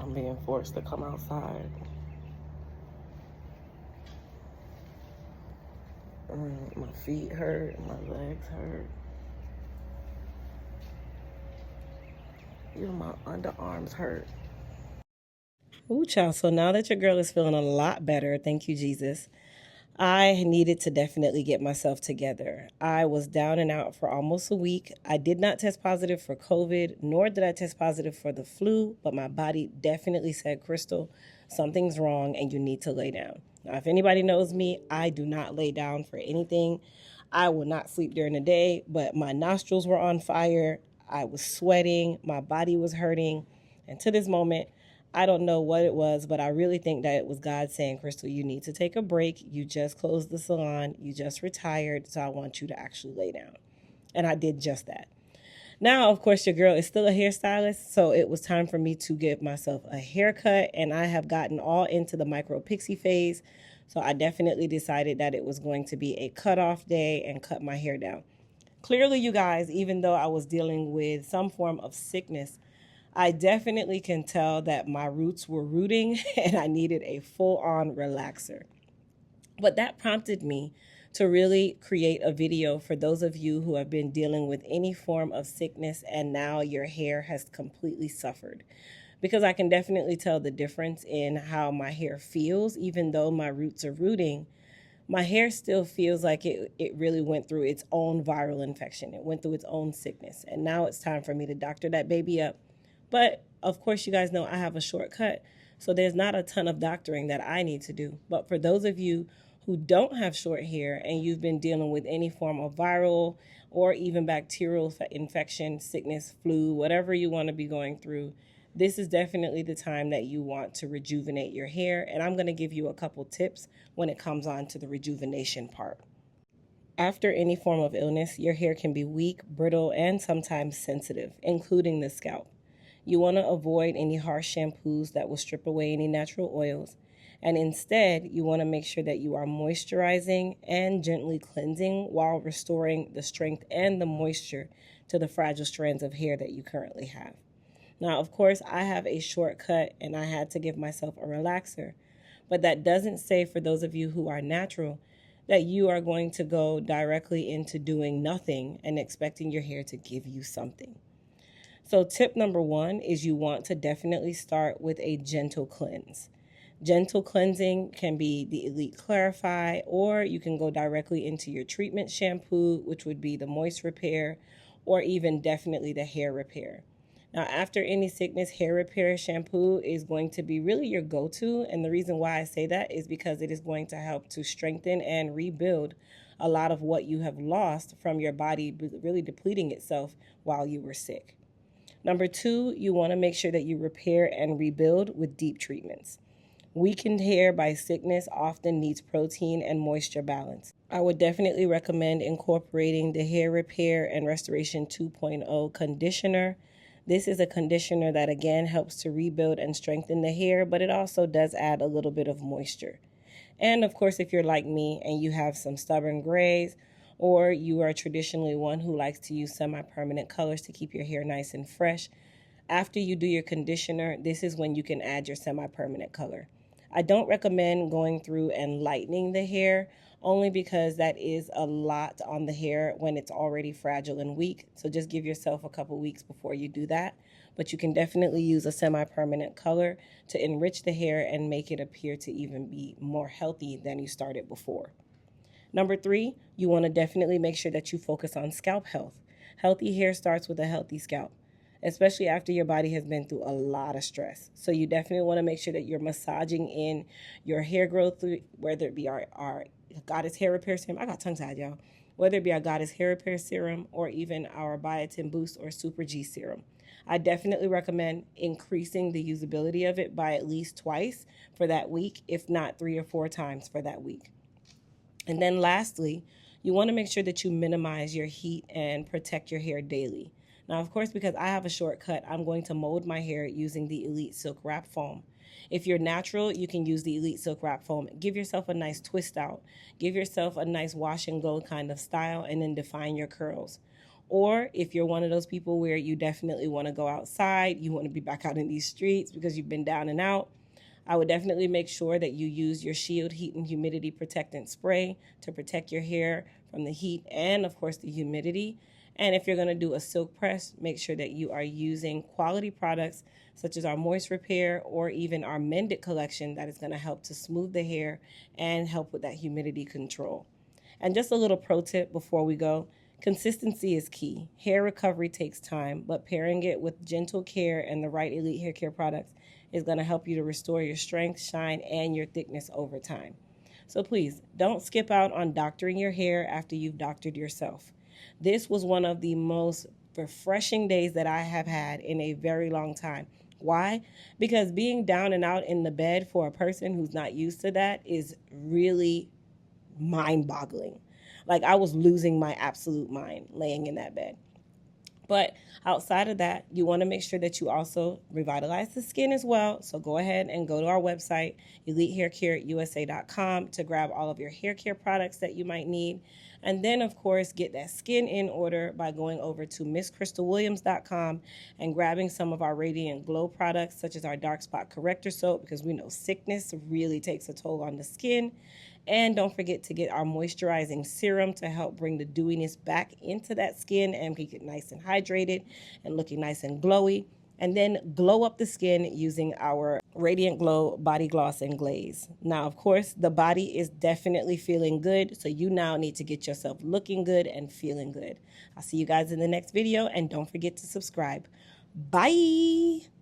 I'm being forced to come outside. My feet hurt, my legs hurt. Even my underarms hurt. Ooh, child. So now that your girl is feeling a lot better, thank you, Jesus, I needed to definitely get myself together. I was down and out for almost a week. I did not test positive for COVID, nor did I test positive for the flu, but my body definitely said, Crystal, something's wrong and you need to lay down. Now, if anybody knows me, I do not lay down for anything. I will not sleep during the day, but my nostrils were on fire. I was sweating. My body was hurting. And to this moment, I don't know what it was, but I really think that it was God saying, Crystal, you need to take a break. You just closed the salon. You just retired. So I want you to actually lay down. And I did just that. Now, of course, your girl is still a hairstylist. So it was time for me to give myself a haircut. And I have gotten all into the micro pixie phase. So I definitely decided that it was going to be a cutoff day and cut my hair down. Clearly, you guys, even though I was dealing with some form of sickness, I definitely can tell that my roots were rooting and I needed a full-on relaxer. But that prompted me to really create a video for those of you who have been dealing with any form of sickness and now your hair has completely suffered. Because I can definitely tell the difference in how my hair feels, even though my roots are rooting. My hair still feels like it really went through its own viral infection. It went through its own sickness. And now it's time for me to doctor that baby up. But of course, you guys know I have a shortcut. So there's not a ton of doctoring that I need to do. But for those of you who don't have short hair and you've been dealing with any form of viral or even bacterial infection, sickness, flu, whatever you want to be going through, this is definitely the time that you want to rejuvenate your hair. And I'm going to give you a couple tips when it comes on to the rejuvenation part. After any form of illness, your hair can be weak, brittle, and sometimes sensitive, including the scalp. You want to avoid any harsh shampoos that will strip away any natural oils. And instead, you want to make sure that you are moisturizing and gently cleansing while restoring the strength and the moisture to the fragile strands of hair that you currently have. Now, of course, I have a shortcut and I had to give myself a relaxer. But that doesn't say for those of you who are natural that you are going to go directly into doing nothing and expecting your hair to give you something. So tip number one is you want to definitely start with a gentle cleanse. Gentle cleansing can be the Elite Clarify, or you can go directly into your treatment shampoo, which would be the Moist Repair, or even definitely the Hair Repair. Now, after any sickness, hair repair shampoo is going to be really your go-to. And the reason why I say that is because it is going to help to strengthen and rebuild a lot of what you have lost from your body really depleting itself while you were sick. Number two, you want to make sure that you repair and rebuild with deep treatments. Weakened hair by sickness often needs protein and moisture balance. I would definitely recommend incorporating the Hair Repair and Restoration 2.0 conditioner. This is a conditioner that again helps to rebuild and strengthen the hair, but it also does add a little bit of moisture. And of course, if you're like me and you have some stubborn grays, or you are traditionally one who likes to use semi-permanent colors to keep your hair nice and fresh, after you do your conditioner, this is when you can add your semi-permanent color. I don't recommend going through and lightening the hair, only because that is a lot on the hair when it's already fragile and weak. So just give yourself a couple weeks before you do that. But you can definitely use a semi-permanent color to enrich the hair and make it appear to even be more healthy than you started before. Number three, you want to definitely make sure that you focus on scalp health. Healthy hair starts with a healthy scalp, especially after your body has been through a lot of stress. So you definitely want to make sure that you're massaging in your hair growth, whether it be our Goddess Hair Repair Serum. I got tongue-tied, y'all. Whether it be our Goddess Hair Repair Serum or even our Biotin Boost or Super G Serum. I definitely recommend increasing the usability of it by at least twice for that week, if not 3 or 4 times for that week. And then lastly, you want to make sure that you minimize your heat and protect your hair daily. Now, of course, because I have a shortcut, I'm going to mold my hair using the Elite Silk Wrap Foam. If you're natural, you can use the Elite Silk Wrap Foam. Give yourself a nice twist out. Give yourself a nice wash and go kind of style and then define your curls. Or if you're one of those people where you definitely want to go outside, you want to be back out in these streets because you've been down and out, I would definitely make sure that you use your Shield Heat and Humidity Protectant Spray to protect your hair from the heat and, of course, the humidity. And if you're going to do a silk press, make sure that you are using quality products such as our Moist Repair or even our Mended collection that is going to help to smooth the hair and help with that humidity control. And just a little pro tip before we go. Consistency is key. Hair recovery takes time, but pairing it with gentle care and the right elite hair care products is going to help you to restore your strength, shine, and your thickness over time. So please don't skip out on doctoring your hair after you've doctored yourself. This was one of the most refreshing days that I have had in a very long time. Why? Because being down and out in the bed for a person who's not used to that is really mind-boggling. Like, I was losing my absolute mind laying in that bed. But outside of that, you want to make sure that you also revitalize the skin as well. So go ahead and go to our website, elitehaircareusa.com, to grab all of your hair care products that you might need. And then, of course, get that skin in order by going over to MissCrystalWilliams.com and grabbing some of our Radiant Glow products, such as our Dark Spot Corrector Soap, because we know sickness really takes a toll on the skin. And don't forget to get our moisturizing serum to help bring the dewiness back into that skin and keep it nice and hydrated and looking nice and glowy. And then glow up the skin using our Radiant Glow Body Gloss and Glaze. Now, of course, the body is definitely feeling good, so you now need to get yourself looking good and feeling good. I'll see you guys in the next video, and don't forget to subscribe. Bye!